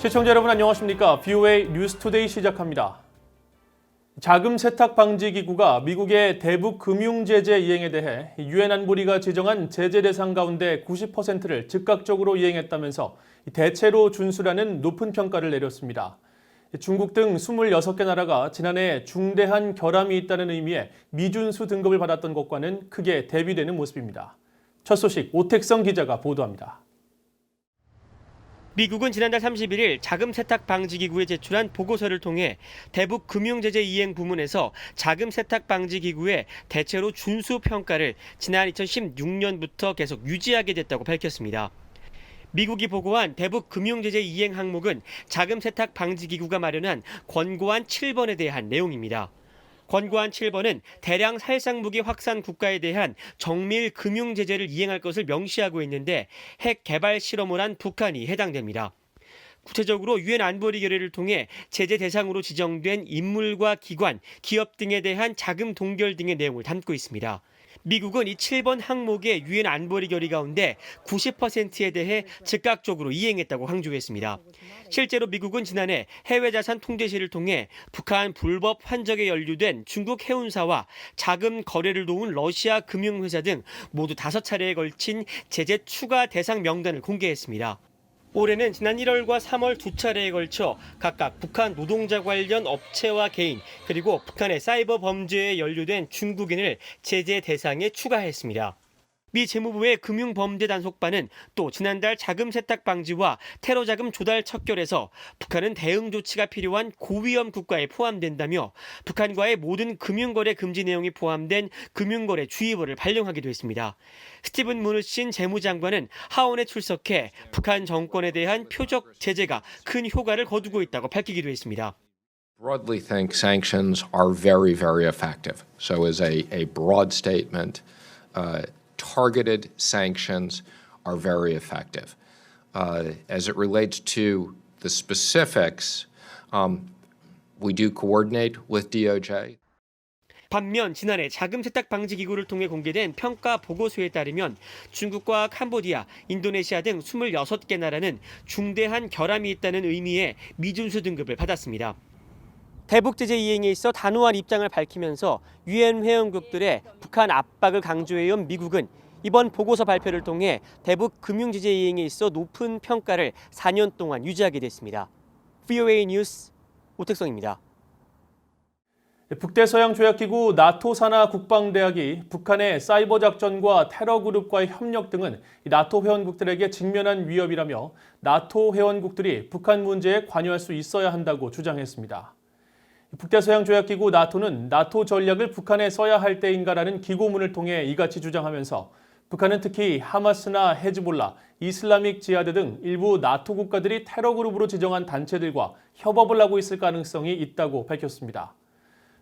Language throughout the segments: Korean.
시청자 여러분 안녕하십니까? VOA 뉴스투데이 시작합니다. 자금 세탁 방지 기구가 미국의 대북 금융 제재 이행에 대해 유엔 안보리가 지정한 제재 대상 가운데 90%를 즉각적으로 이행했다면서 대체로 준수라는 높은 평가를 내렸습니다. 중국 등 26개 나라가 지난해 중대한 결함이 있다는 의미의 미준수 등급을 받았던 것과는 크게 대비되는 모습입니다. 첫 소식 오택성 기자가 보도합니다. 미국은 지난달 31일 자금 세탁 방지 기구에 제출한 보고서를 통해 대북 금융 제재 이행 부문에서 자금 세탁 방지 기구의 대체로 준수 평가를 지난 2016년부터 계속 유지하게 됐다고 밝혔습니다. 미국이 보고한 대북 금융 제재 이행 항목은 자금 세탁 방지 기구가 마련한 권고안 7번에 대한 내용입니다. 권고안 7번은 대량 살상 무기 확산 국가에 대한 정밀 금융 제재를 이행할 것을 명시하고 있는데 핵 개발 실험을 한 북한이 해당됩니다. 구체적으로 유엔 안보리 결의를 통해 제재 대상으로 지정된 인물과 기관, 기업 등에 대한 자금 동결 등의 내용을 담고 있습니다. 미국은 이 7번 항목의 유엔 안보리 결의 가운데 90%에 대해 즉각적으로 이행했다고 강조했습니다. 실제로 미국은 지난해 해외 자산 통제실을 통해 북한 불법 환적에 연루된 중국 해운사와 자금 거래를 도운 러시아 금융회사 등 모두 5차례에 걸친 제재 추가 대상 명단을 공개했습니다. 올해는 지난 1월과 3월 2차례에 걸쳐 각각 북한 노동자 관련 업체와 개인 그리고 북한의 사이버 범죄에 연루된 중국인을 제재 대상에 추가했습니다. 미 재무부의 금융범죄단속반은 또 지난달 자금 세탁 방지와 테러 자금 조달 척결에서 북한은 대응 조치가 필요한 고위험 국가에 포함된다며 북한과의 모든 금융거래 금지 내용이 포함된 금융거래 주의보를 발령하기도 했습니다. 스티븐 무누신 재무장관은 하원에 출석해 북한 정권에 대한 표적 제재가 큰 효과를 거두고 있다고 밝히기도 했습니다. Broadly think sanctions are very, very effective. So as a broad statement, targeted sanctions are very effective. As it relates to the specifics, we do coordinate with DOJ. 반면 지난해 자금 세탁 방지 기구를 통해 공개된 평가 보고서에 따르면 중국과 캄보디아, 인도네시아 등 26개 나라는 중대한 결함이 있다는 의미의 미준수 등급을 받았습니다. 대북 제재 이행에 있어 단호한 입장을 밝히면서 유엔 회원국들의 북한 압박을 강조해온 미국은 이번 보고서 발표를 통해 대북 금융 제재 이행에 있어 높은 평가를 4년 동안 유지하게 됐습니다. VOA 뉴스 오택성입니다. 북대서양조약기구 나토 산하 국방대학이 북한의 사이버 작전과 테러 그룹과의 협력 등은 나토 회원국들에게 직면한 위협이라며 나토 회원국들이 북한 문제에 관여할 수 있어야 한다고 주장했습니다. 북대서양조약기구 나토는 나토 전략을 북한에 써야 할 때인가라는 기고문을 통해 이같이 주장하면서 북한은 특히 하마스나 헤즈볼라, 이슬라믹 지하드 등 일부 나토 국가들이 테러 그룹으로 지정한 단체들과 협업을 하고 있을 가능성이 있다고 밝혔습니다.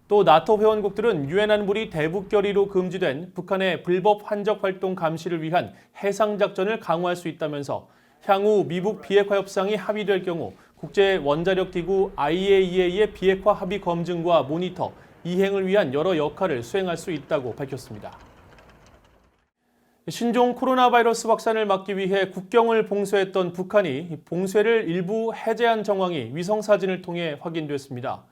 또 나토 회원국들은 유엔 안보리 대북 결의로 금지된 북한의 불법 환적 활동 감시를 위한 해상 작전을 강화할 수 있다면서 향후 미북 비핵화 협상이 합의될 경우 국제 원자력 기구 IAEA의 비핵화 합의 검증과 모니터, 이행을 위한 여러 역할을 수행할 수 있다고 밝혔습니다. 신종 코로나 바이러스 확산을 막기 위해 국경을 봉쇄했던 북한이 봉쇄를 일부 해제한 정황이 위성사진을 통해 확인됐습니다.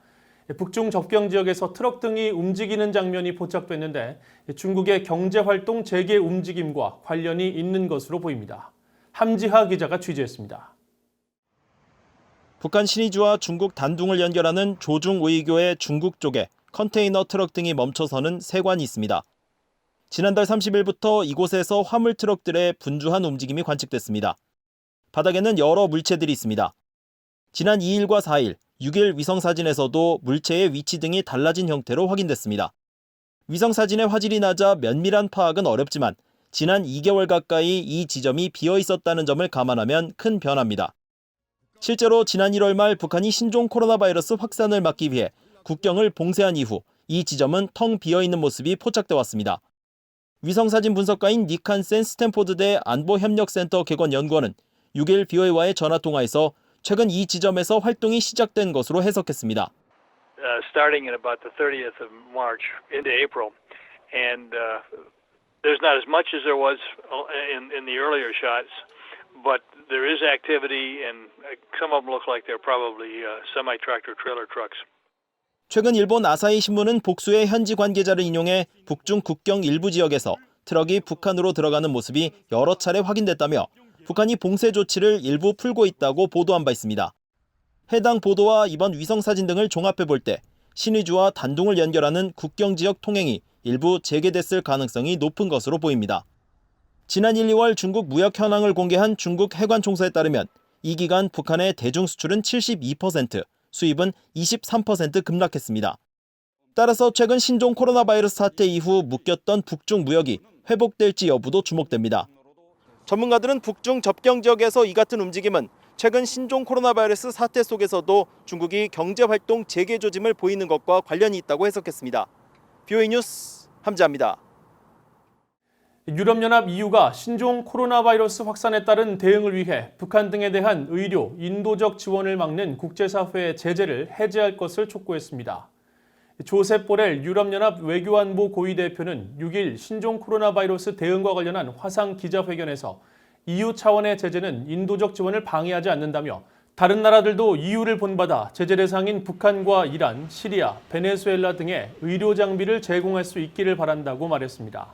북중 접경 지역에서 트럭 등이 움직이는 장면이 포착됐는데 중국의 경제활동 재개 움직임과 관련이 있는 것으로 보입니다. 함지하 기자가 취재했습니다. 북한 신의주와 중국 단둥을 연결하는 조중의교의 중국 쪽에 컨테이너 트럭 등이 멈춰서는 세관이 있습니다. 지난달 30일부터 이곳에서 화물 트럭들의 분주한 움직임이 관측됐습니다. 바닥에는 여러 물체들이 있습니다. 지난 2일과 4일, 6일 위성사진에서도 물체의 위치 등이 달라진 형태로 확인됐습니다. 위성사진의 화질이 낮아 면밀한 파악은 어렵지만 지난 2개월 가까이 이 지점이 비어 있었다는 점을 감안하면 큰 변화입니다. 실제로 지난 1월 말 북한이 신종 코로나 바이러스 확산을 막기 위해 국경을 봉쇄한 이후 이 지점은 텅 비어있는 모습이 포착돼 왔습니다. 위성사진 분석가인 닉 한센 스탠포드대 안보협력센터 개관 연구원은 6일 BOA와의 전화통화에서 최근 이 지점에서 활동이 시작된 것으로 해석했습니다. Starting in about the 30th of March into April, and there's not as much as there was in the earlier shots, but there is activity, and some of them look like they're probably semi-tractor trailer trucks. 최근 일본 아사히 신문은 복수의 현지 관계자를 인용해 북중 국경 일부 지역에서 트럭이 북한으로 들어가는 모습이 여러 차례 확인됐다며 북한이 봉쇄 조치를 일부 풀고 있다고 보도한 바 있습니다. 해당 보도와 이번 위성사진 등을 종합해 볼 때 신의주와 단둥을 연결하는 국경 지역 통행이 일부 재개됐을 가능성이 높은 것으로 보입니다. 지난 1, 2월 중국 무역 현황을 공개한 중국 해관총서에 따르면 이 기간 북한의 대중 수출은 72%, 수입은 23% 급락했습니다. 따라서 최근 신종 코로나 바이러스 사태 이후 묶였던 북중 무역이 회복될지 여부도 주목됩니다. 전문가들은 북중 접경 지역에서 이 같은 움직임은 최근 신종 코로나 바이러스 사태 속에서도 중국이 경제활동 재개 조짐을 보이는 것과 관련이 있다고 해석했습니다. BOA 뉴스 함지아입니다. 유럽연합 EU가 신종 코로나 바이러스 확산에 따른 대응을 위해 북한 등에 대한 의료, 인도적 지원을 막는 국제사회의 제재를 해제할 것을 촉구했습니다. 조셉 보렐 유럽연합 외교안보 고위대표는 6일 신종 코로나 바이러스 대응과 관련한 화상 기자회견에서 EU 차원의 제재는 인도적 지원을 방해하지 않는다며 다른 나라들도 EU를 본받아 제재 대상인 북한과 이란, 시리아, 베네수엘라 등의 의료 장비를 제공할 수 있기를 바란다고 말했습니다.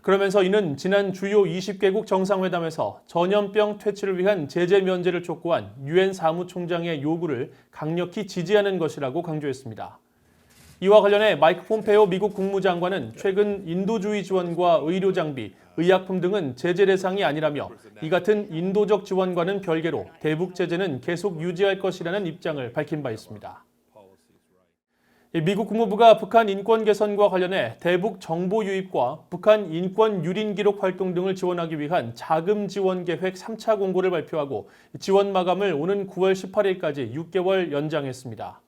그러면서 이는 지난 주요 20개국 정상회담에서 전염병 퇴치를 위한 제재 면제를 촉구한 유엔 사무총장의 요구를 강력히 지지하는 것이라고 강조했습니다. 이와 관련해 마이크 폼페오 미국 국무장관은 최근 인도주의 지원과 의료 장비, 의약품 등은 제재 대상이 아니라며 이 같은 인도적 지원과는 별개로 대북 제재는 계속 유지할 것이라는 입장을 밝힌 바 있습니다. 미국 국무부가 북한 인권 개선과 관련해 대북 정보 유입과 북한 인권 유린 기록 활동 등을 지원하기 위한 자금 지원 계획 3차 공고를 발표하고 지원 마감을 오는 9월 18일까지 6개월 연장했습니다.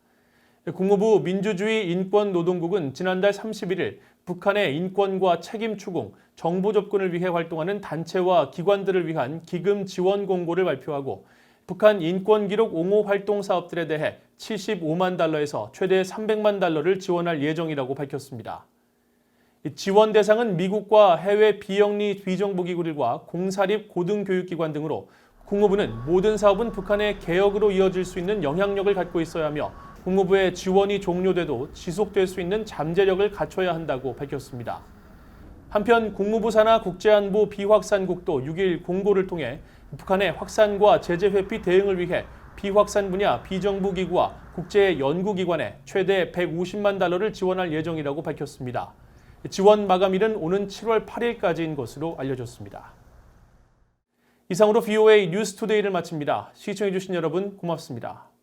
국무부 민주주의 인권노동국은 지난달 31일 북한의 인권과 책임 추궁, 정보 접근을 위해 활동하는 단체와 기관들을 위한 기금 지원 공고를 발표하고 북한 인권 기록 옹호 활동 사업들에 대해 75만 달러에서 최대 300만 달러를 지원할 예정이라고 밝혔습니다. 지원 대상은 미국과 해외 비영리 비정부기구들과 공사립 고등교육기관 등으로 국무부는 모든 사업은 북한의 개혁으로 이어질 수 있는 영향력을 갖고 있어야 하며 국무부의 지원이 종료돼도 지속될 수 있는 잠재력을 갖춰야 한다고 밝혔습니다. 한편 국무부 산하 국제안보 비확산국도 6일 공고를 통해 북한의 확산과 제재 회피 대응을 위해 비확산 분야 비정부기구와 국제연구기관에 최대 150만 달러를 지원할 예정이라고 밝혔습니다. 지원 마감일은 오는 7월 8일까지인 것으로 알려졌습니다. 이상으로 BOA 뉴스투데이를 마칩니다. 시청해주신 여러분 고맙습니다.